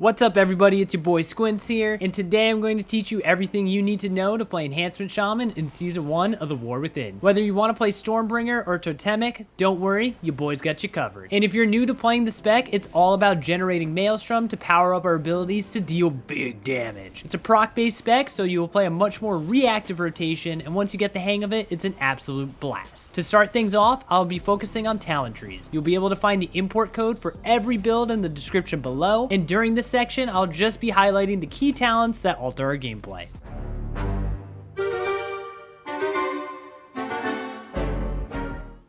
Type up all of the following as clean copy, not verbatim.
What's up everybody, it's your boy Squints here, and today I'm going to teach you everything you need to know to play Enhancement Shaman in Season 1 of The War Within. Whether you want to play Stormbringer or Totemic, don't worry, your boy's got you covered. And if you're new to playing the spec, it's all about generating Maelstrom to power up our abilities to deal big damage. It's a proc-based spec, so you will play a much more reactive rotation, and once you get the hang of it, it's an absolute blast. To start things off, I'll be focusing on talent trees. You'll be able to find the import code for every build in the description below, and during this section, I'll just be highlighting the key talents that alter our gameplay.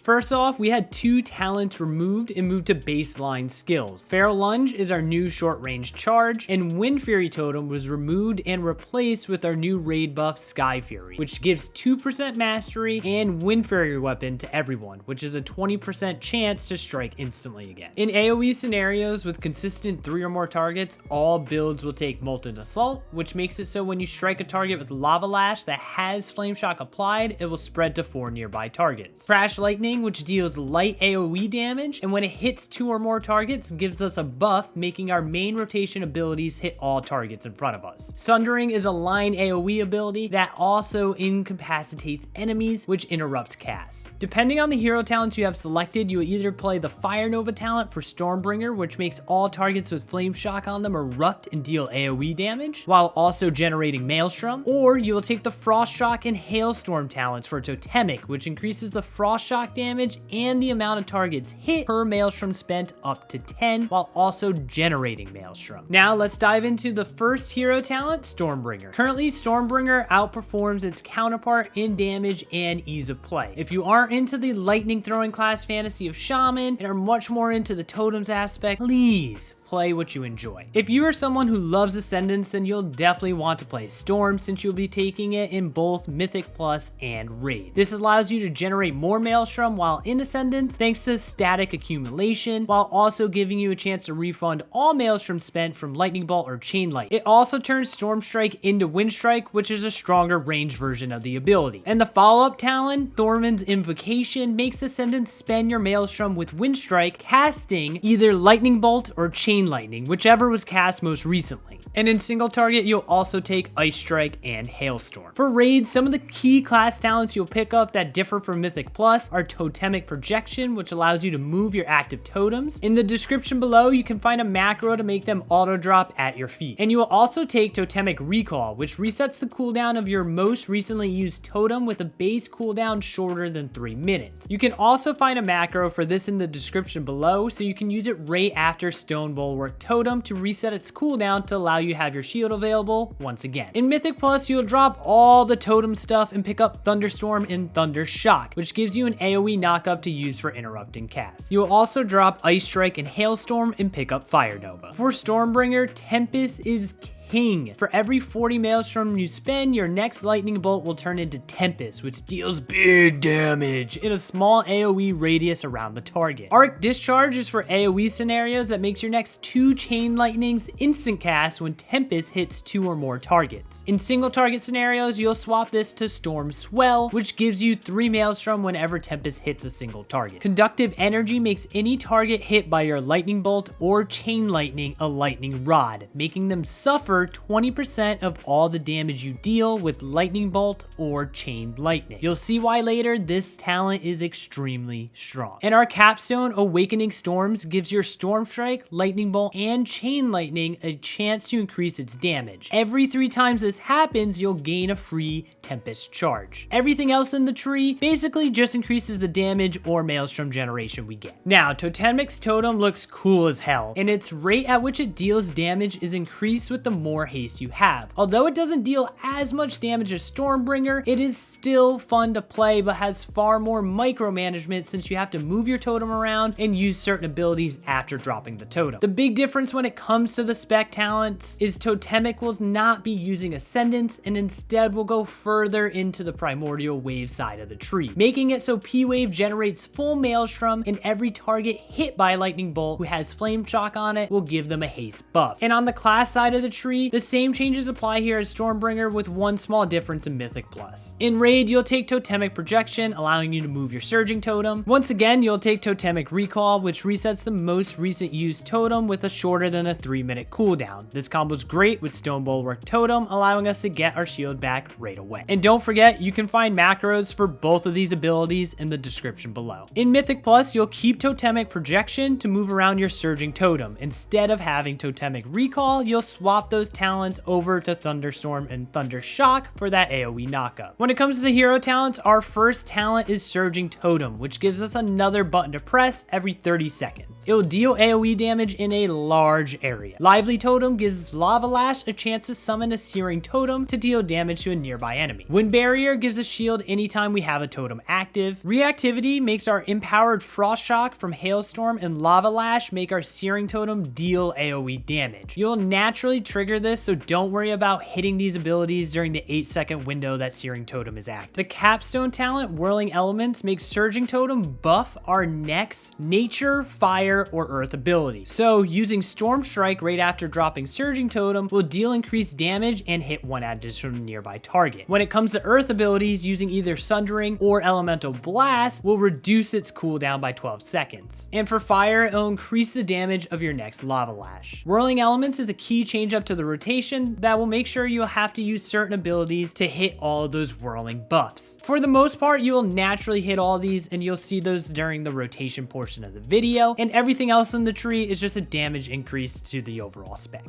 First off, we had two talents removed and moved to baseline skills. Feral Lunge is our new short-range charge, and Wind Fury Totem was removed and replaced with our new raid buff Sky Fury, which gives 2% mastery and Wind Fury weapon to everyone, which is a 20% chance to strike instantly again. In AoE scenarios with consistent 3 or more targets, all builds will take Molten Assault, which makes it so when you strike a target with Lava Lash that has Flame Shock applied, it will spread to 4 nearby targets. Crash Lightning, which deals light AoE damage, and when it hits 2 or more targets, gives us a buff, making our main rotation abilities hit all targets in front of us. Sundering is a line AoE ability that also incapacitates enemies, which interrupts casts. Depending on the hero talents you have selected, you will either play the Fire Nova talent for Stormbringer, which makes all targets with Flame Shock on them erupt and deal AoE damage, while also generating Maelstrom, or you will take the Frost Shock and Hailstorm talents for Totemic, which increases the Frost Shock damage and the amount of targets hit per Maelstrom spent up to 10, while also generating Maelstrom. Now let's dive into the first hero talent, Stormbringer. Currently, Stormbringer outperforms its counterpart in damage and ease of play. If you aren't into the lightning throwing class fantasy of Shaman and are much more into the totems aspect, please play what you enjoy. If you are someone who loves Ascendance, then you'll definitely want to play Storm, since you'll be taking it in both Mythic Plus and Raid. This allows you to generate more Maelstrom while in Ascendance thanks to static accumulation, while also giving you a chance to refund all Maelstrom spent from Lightning Bolt or Chain Light. It also turns Storm Strike into Wind Strike, which is a stronger range version of the ability. And the follow-up talent, Thorman's Invocation, makes Ascendance spend your Maelstrom with Wind Strike, casting either Lightning Bolt or Chain Lightning, whichever was cast most recently. And in single target, you'll also take Ice Strike and Hailstorm. For raids, some of the key class talents you'll pick up that differ from Mythic Plus are Totemic Projection, which allows you to move your active totems. In the description below, you can find a macro to make them auto drop at your feet. And you will also take Totemic Recall, which resets the cooldown of your most recently used totem with a base cooldown shorter than 3 minutes. You can also find a macro for this in the description below, so you can use it right after Stone Bulwark Totem to reset its cooldown to allow you have your shield available once again. In Mythic Plus, you'll drop all the totem stuff and pick up Thunderstorm and Thunder Shock, which gives you an AoE knockup to use for interrupting casts. You will also drop Ice Strike and Hailstorm and pick up Fire Nova. For Stormbringer, Tempest is king. For every 40 Maelstrom you spend, your next Lightning Bolt will turn into Tempest, which deals big damage in a small AoE radius around the target. Arc Discharge is for AoE scenarios that makes your next 2 Chain Lightnings instant cast when Tempest hits 2 or more targets. In single target scenarios, you'll swap this to Storm Swell, which gives you 3 Maelstrom whenever Tempest hits a single target. Conductive Energy makes any target hit by your Lightning Bolt or Chain Lightning a Lightning Rod, making them suffer 20% of all the damage you deal with Lightning Bolt or Chain Lightning. You'll see why later. This talent is extremely strong. And our capstone, Awakening Storms, gives your Storm Strike, Lightning Bolt, and Chain Lightning a chance to increase its damage. Every 3 times this happens, you'll gain a free Tempest charge. Everything else in the tree basically just increases the damage or Maelstrom generation we get. Now, Totemic's totem looks cool as hell, and its rate at which it deals damage is increased with the more haste you have. Although it doesn't deal as much damage as Stormbringer, it is still fun to play, but has far more micromanagement since you have to move your totem around and use certain abilities after dropping the totem. The big difference when it comes to the spec talents is Totemic will not be using Ascendance and instead will go further into the Primordial Wave side of the tree, making it so P-Wave generates full Maelstrom, and every target hit by a Lightning Bolt who has Flame Shock on it will give them a haste buff. And on the class side of the tree, tree, the same changes apply here as Stormbringer with one small difference in Mythic Plus. In Raid, you'll take Totemic Projection, allowing you to move your Surging Totem. Once again, you'll take Totemic Recall, which resets the most recent used totem with a shorter than a 3-minute cooldown. This combo is great with Stone Bulwark Totem, allowing us to get our shield back right away. And don't forget, you can find macros for both of these abilities in the description below. In Mythic Plus, you'll keep Totemic Projection to move around your Surging Totem. Instead of having Totemic Recall, you'll swap those talents over to Thunderstorm and Thunder Shock for that AoE knockup. When it comes to the hero talents, our first talent is Surging Totem, which gives us another button to press every 30 seconds. It'll deal AoE damage in a large area. Lively Totem gives Lava Lash a chance to summon a Searing Totem to deal damage to a nearby enemy. Wind Barrier gives a shield anytime we have a totem active. Reactivity makes our Empowered Frost Shock from Hailstorm and Lava Lash make our Searing Totem deal AoE damage. You'll naturally trigger this, so don't worry about hitting these abilities during the 8-second window that Searing Totem is active. The Capstone talent, Whirling Elements, makes Surging Totem buff our next Nature, Fire, or Earth ability. So using Storm Strike right after dropping Surging Totem will deal increased damage and hit one additional nearby target. When it comes to Earth abilities, using either Sundering or Elemental Blast will reduce its cooldown by 12 seconds. And for Fire, it'll increase the damage of your next Lava Lash. Whirling Elements is a key change up to the rotation that will make sure you'll have to use certain abilities to hit all of those whirling buffs. For the most part, you will naturally hit all these, and you'll see those during the rotation portion of the video, and everything else in the tree is just a damage increase to the overall spec.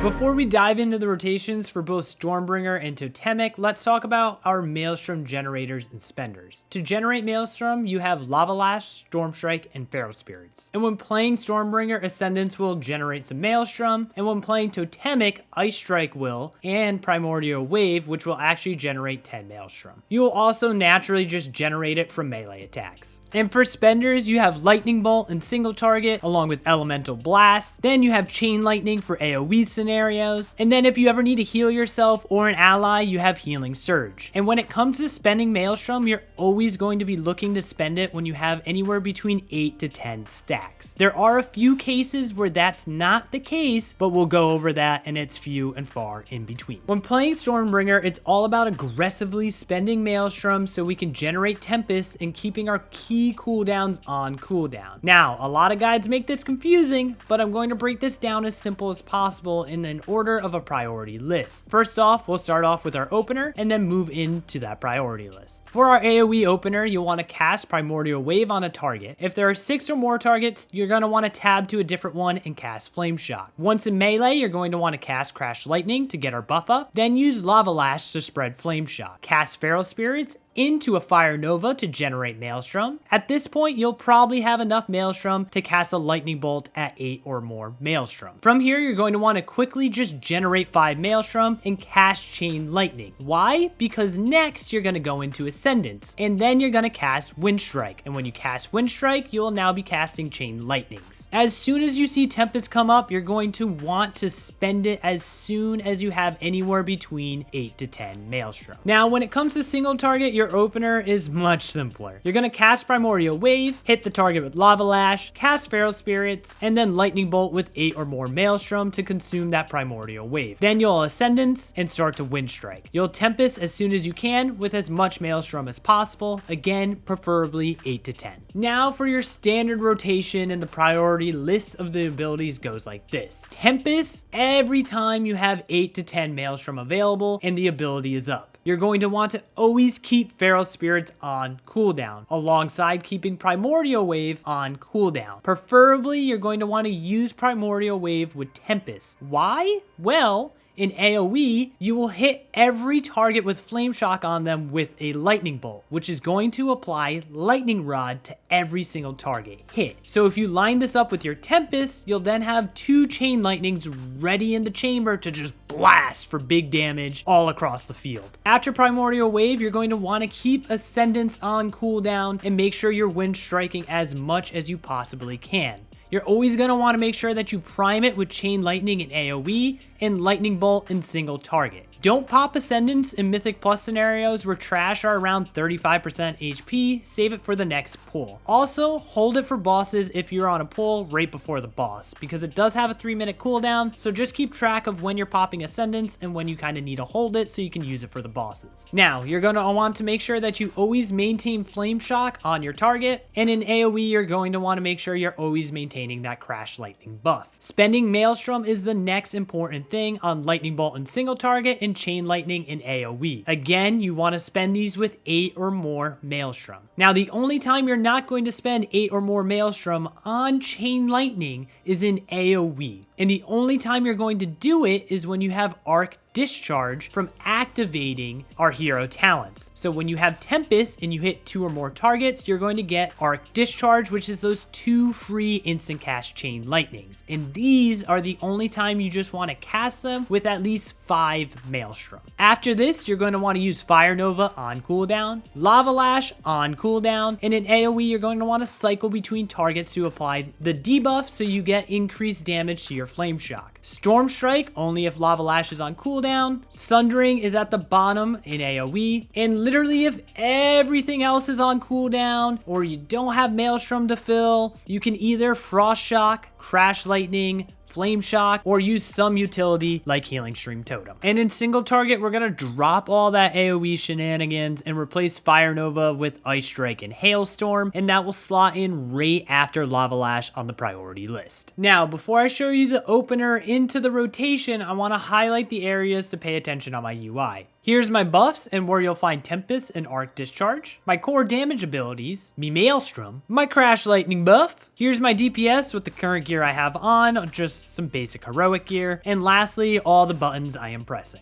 Before we dive into the rotations for both Stormbringer and Totemic, let's talk about our Maelstrom generators and spenders. To generate Maelstrom, you have Lava Lash, Storm Strike, and Feral Spirits. And when playing Stormbringer, Ascendance will generate some Maelstrom, and when playing Totemic, Ice Strike will, and Primordial Wave, which will actually generate 10 Maelstrom. You will also naturally just generate it from melee attacks. And for spenders, you have Lightning Bolt and Single Target, along with Elemental Blast. Then you have Chain Lightning for AoE scenarios. And then if you ever need to heal yourself or an ally, you have Healing Surge. And when it comes to spending Maelstrom, you're always going to be looking to spend it when you have anywhere between 8 to 10 stacks. There are a few cases where that's not the case, but we'll go over that, and it's few and far in between. When playing Stormbringer, it's all about aggressively spending Maelstrom so we can generate Tempest and keeping our key cooldowns on cooldown. Now, a lot of guides make this confusing, but I'm going to break this down as simple as possible in an order of a priority list. First off, we'll start off with our opener and then move into that priority list. For our AoE opener, you'll want to cast Primordial Wave on a target. If there are 6 or more targets, you're going to want to tab to a different one and cast Flame Shock. Once in melee, you're going to want to cast Crash Lightning to get our buff up, then use Lava Lash to spread Flame Shock. Cast Feral Spirits into a Fire Nova to generate Maelstrom. At this point, you'll probably have enough Maelstrom to cast a Lightning Bolt at 8 or more Maelstrom. From here, you're going to want to quickly just generate 5 Maelstrom and cast Chain Lightning. Why? Because next you're going to go into Ascendance, and then you're going to cast Wind Strike. And when you cast Wind Strike, you'll now be casting Chain Lightnings. As soon as you see Tempest come up, you're going to want to spend it as soon as you have anywhere between 8 to 10 Maelstrom. Now, when it comes to single target, your opener is much simpler. You're going to cast Primordial Wave, hit the target with Lava Lash, cast Feral Spirits, and then Lightning Bolt with 8 or more Maelstrom to consume that Primordial Wave. Then you'll Ascendance and start to Wind Strike. You'll Tempest as soon as you can with as much Maelstrom as possible, again, preferably 8 to 10. Now for your standard rotation, and the priority list of the abilities goes like this. Tempest, every time you have 8 to 10 Maelstrom available and the ability is up. You're going to want to always keep Feral Spirits on cooldown, alongside keeping Primordial Wave on cooldown. Preferably, you're going to want to use Primordial Wave with Tempest. Why? Well, in AoE, you will hit every target with Flame Shock on them with a Lightning Bolt, which is going to apply Lightning Rod to every single target hit. So if you line this up with your Tempest, you'll then have 2 Chain Lightnings ready in the chamber to just blast for big damage all across the field. After Primordial Wave, you're going to want to keep Ascendance on cooldown and make sure you're wind striking as much as you possibly can. You're always going to want to make sure that you prime it with Chain Lightning and AoE and Lightning Bolt in single target. Don't pop Ascendants in Mythic Plus scenarios where trash are around 35% HP, save it for the next pull. Also, hold it for bosses if you're on a pull right before the boss, because it does have a 3-minute cooldown, so just keep track of when you're popping Ascendants and when you kind of need to hold it so you can use it for the bosses. Now, you're going to want to make sure that you always maintain Flame Shock on your target, and in AoE, you're going to want to make sure you're always maintaining that Crash Lightning buff. Spending Maelstrom is the next important thing on Lightning Bolt in single target and Chain Lightning in AoE. Again, you want to spend these with 8 or more Maelstrom. Now, the only time you're not going to spend 8 or more Maelstrom on Chain Lightning is in AoE. And the only time you're going to do it is when you have Arc Discharge from activating our hero talents. So when you have Tempest and you hit 2 or more targets, you're going to get Arc Discharge, which is those 2 free instant cast Chain Lightnings. And these are the only time you just want to cast them with at least 5 Maelstrom. After this, you're going to want to use Fire Nova on cooldown, Lava Lash on cooldown, and in AoE, you're going to want to cycle between targets to apply the debuff so you get increased damage to your Flame Shock. Storm Strike only if Lava Lash is on cooldown. Sundering is at the bottom in AoE. And literally if everything else is on cooldown or you don't have Maelstrom to fill, you can either Frost Shock, Crash Lightning, Flame Shock, or use some utility like Healing Stream Totem. And in single target, we're gonna drop all that AoE shenanigans and replace Fire Nova with Ice Strike and Hailstorm, and that will slot in right after Lava Lash on the priority list. Now, before I show you the opener into the rotation, I wanna highlight the areas to pay attention on my UI. Here's my buffs and where you'll find Tempest and Arc Discharge, my core damage abilities, me Maelstrom, my Crash Lightning buff, here's my DPS with the current gear I have on, just some basic heroic gear, and lastly, all the buttons I am pressing.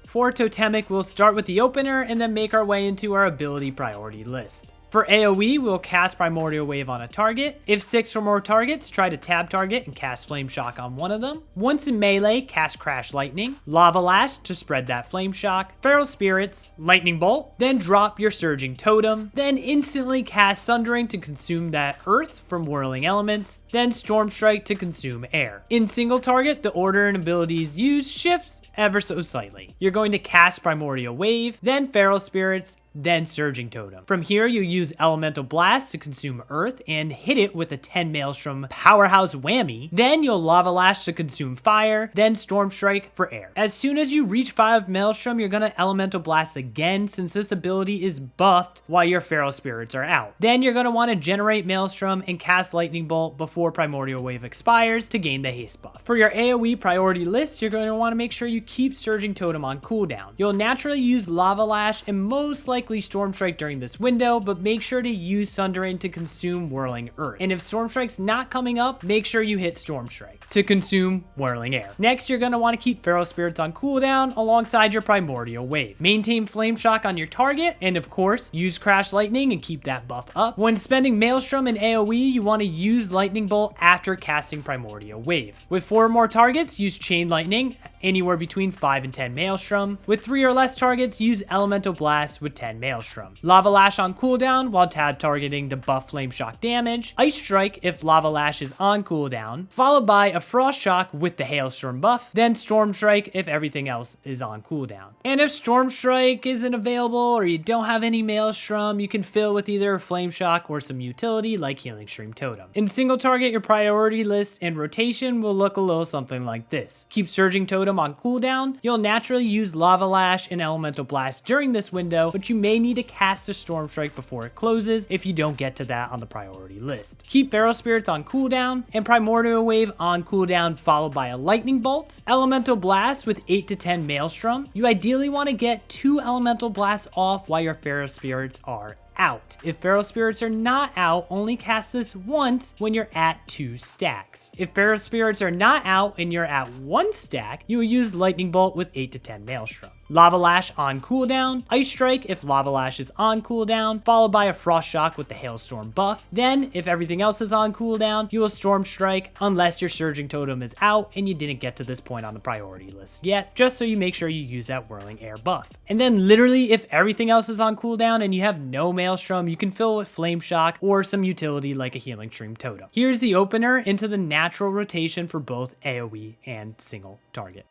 For Totemic, we'll start with the opener and then make our way into our ability priority list. For AoE, we'll cast Primordial Wave on a target. If 6 or more targets, try to tab target and cast Flame Shock on one of them. Once in melee, cast Crash Lightning, Lava Lash to spread that Flame Shock, Feral Spirits, Lightning Bolt, then drop your Surging Totem, then instantly cast Sundering to consume that Earth from Whirling Elements, then Storm Strike to consume Air. In single target, the order and abilities used shifts ever so slightly. You're going to cast Primordial Wave, then Feral Spirits, then Surging Totem. From here, you use Elemental Blast to consume Earth and hit it with a 10 Maelstrom powerhouse whammy. Then you'll Lava Lash to consume Fire, then Storm Strike for Air. As soon as you reach 5 Maelstrom, you're gonna Elemental Blast again since this ability is buffed while your Feral Spirits are out. Then you're gonna want to generate Maelstrom and cast Lightning Bolt before Primordial Wave expires to gain the haste buff. For your AoE priority list, you're going to want to make sure you keep Surging Totem on cooldown. You'll naturally use Lava Lash and most likely Storm Strike during this window, but make sure to use Sundering to consume Whirling Earth. And if Storm Strike's not coming up, make sure you hit Storm Strike to consume Whirling Air. Next, you're going to want to keep Feral Spirits on cooldown alongside your Primordial Wave. Maintain Flame Shock on your target, and of course, use Crash Lightning and keep that buff up. When spending Maelstrom and AoE, you want to use Lightning Bolt after casting Primordial Wave. With 4 or more targets, use Chain Lightning, anywhere between 5 and 10 Maelstrom. With 3 or less targets, use Elemental Blast with 10 10 Maelstrom. Lava Lash on cooldown while tab targeting to buff Flame Shock damage. Ice Strike if Lava Lash is on cooldown, followed by a Frost Shock with the Hailstorm buff, then Storm Strike if everything else is on cooldown. And if Storm Strike isn't available or you don't have any Maelstrom, you can fill with either Flame Shock or some utility like Healing Stream Totem. In single target, your priority list and rotation will look a little something like this. Keep Surging Totem on cooldown. You'll naturally use Lava Lash and Elemental Blast during this window, but you may need to cast a Storm Strike before it closes if you don't get to that on the priority list. Keep Feral Spirits on cooldown and Primordial Wave on cooldown followed by a Lightning Bolt. Elemental Blast with 8 to 10 Maelstrom. You ideally want to get 2 Elemental Blasts off while your Feral Spirits are out. If Feral Spirits are not out, only cast this once when you're at 2 stacks. If Feral Spirits are not out and you're at 1 stack, you will use Lightning Bolt with 8 to 10 Maelstrom. Lava Lash on cooldown, Ice Strike if Lava Lash is on cooldown, followed by a Frost Shock with the Hailstorm buff. Then, if everything else is on cooldown, you will Storm Strike unless your Surging Totem is out and you didn't get to this point on the priority list yet, just so you make sure you use that Whirling Air buff. And then literally, if everything else is on cooldown and you have no Maelstrom, you can fill with Flame Shock or some utility like a Healing Stream Totem. Here's the opener into the natural rotation for both AoE and single target.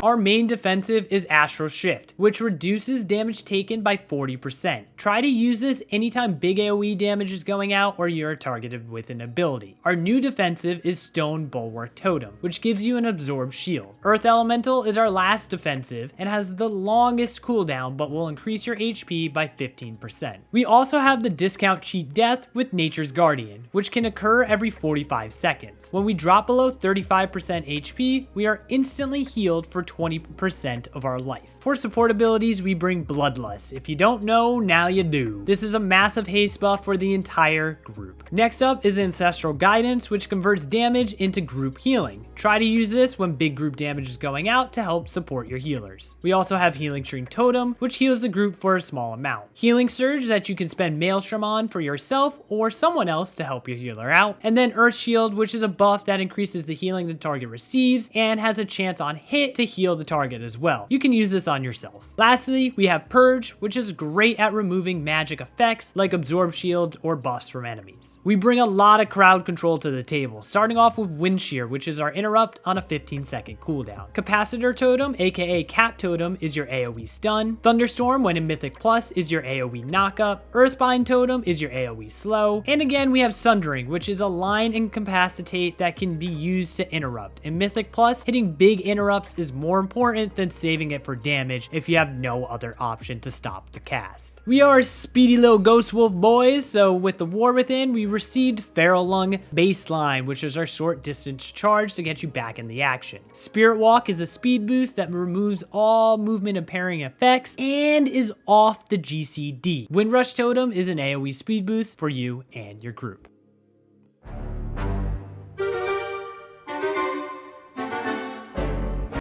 Our main defensive is Astral Shift, which reduces damage taken by 40%. Try to use this anytime big AoE damage is going out or you're targeted with an ability. Our new defensive is Stone Bulwark Totem, which gives you an absorbed shield. Earth Elemental is our last defensive and has the longest cooldown but will increase your HP by 15%. We also have the discount cheat death with Nature's Guardian, which can occur every 45 seconds. When we drop below 35% HP, we are instantly healed for 20% of our life. For support abilities, we bring Bloodlust. If you don't know, now you do. This is a massive haste buff for the entire group. Next up is Ancestral Guidance, which converts damage into group healing. Try to use this when big group damage is going out to help support your healers. We also have Healing Stream Totem, which heals the group for a small amount. Healing Surge that you can spend Maelstrom on for yourself or someone else to help your healer out. And then Earth Shield, which is a buff that increases the healing the target receives and has a chance on hit to heal the target as well. You can use this on yourself. Lastly, we have Purge, which is great at removing magic effects like absorb shields or buffs from enemies. We bring a lot of crowd control to the table, starting off with Wind Shear, which is our interrupt on a 15-second cooldown. Capacitor Totem, aka Cap Totem, is your AoE stun. Thunderstorm, when in Mythic Plus, is your AoE knockup. Earthbind Totem is your AoE slow. And again, we have Sundering, which is a line incapacitate that can be used to interrupt. In Mythic Plus, hitting big interrupts is more important than saving it for damage if you have no other option to stop the cast. We are speedy little Ghost Wolf boys, so with the War Within, we received Feral Lung Baseline, which is our short distance charge to get you back in the action. Spirit Walk is a speed boost that removes all movement impairing effects and is off the GCD. Windrush Totem is an AoE speed boost for you and your group.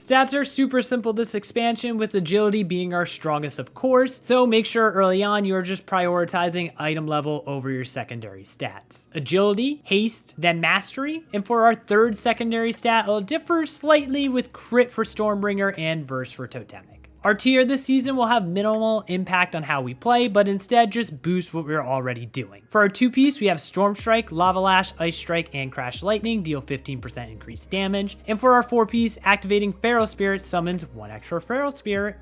Stats are super simple this expansion, with agility being our strongest of course, so make sure early on you're just prioritizing item level over your secondary stats. Agility, haste, then mastery, and for our third secondary stat, it'll differ slightly with crit for Stormbringer and verse for Totemic. Our tier this season will have minimal impact on how we play, but instead just boost what we're already doing. For our 2-piece, we have Storm Strike, Lava Lash, Ice Strike, and Crash Lightning, deal 15% increased damage. And for our 4-piece, activating Feral Spirit summons 1 extra Feral Spirit.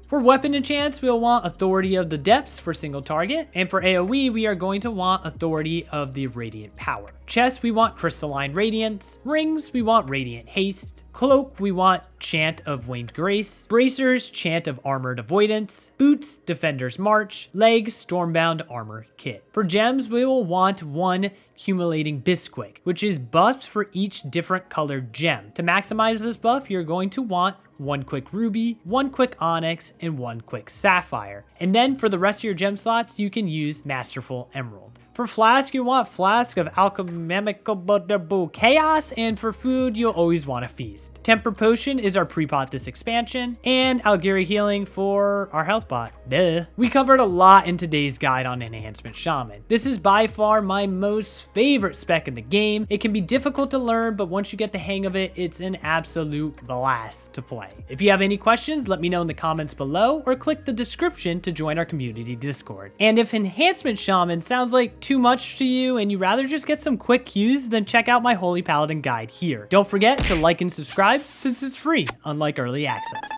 For weapon enchants, we'll want Authority of the Depths for single target, and for AoE, we are going to want Authority of the Radiant Power. Chest, we want Crystalline Radiance. Rings, we want Radiant Haste. Cloak, we want Chant of Winged Grace. Bracers, Chant of Armored Avoidance. Boots, Defender's March. Legs, Stormbound Armor Kit. For gems, we will want 1 Accumulating Bisquick, which is buffed for each different colored gem. To maximize this buff, you're going to want 1 quick ruby, 1 quick onyx, and 1 quick sapphire. And then for the rest of your gem slots, you can use Masterful Emerald. For flask, you want Flask of Alchemical Chaos, and for food, you'll always want a Feast. Temper Potion is our pre-pot this expansion, and Algiri Healing for our health pot. Duh. We covered a lot in today's guide on Enhancement Shaman. This is by far my most favorite spec in the game. It can be difficult to learn, but once you get the hang of it, it's an absolute blast to play. If you have any questions, let me know in the comments below, or click the description to join our community Discord. And if Enhancement Shaman sounds like too much to you and you'd rather just get some quick cues, then check out my Holy Paladin guide here. Don't forget to like and subscribe since it's free, unlike early access.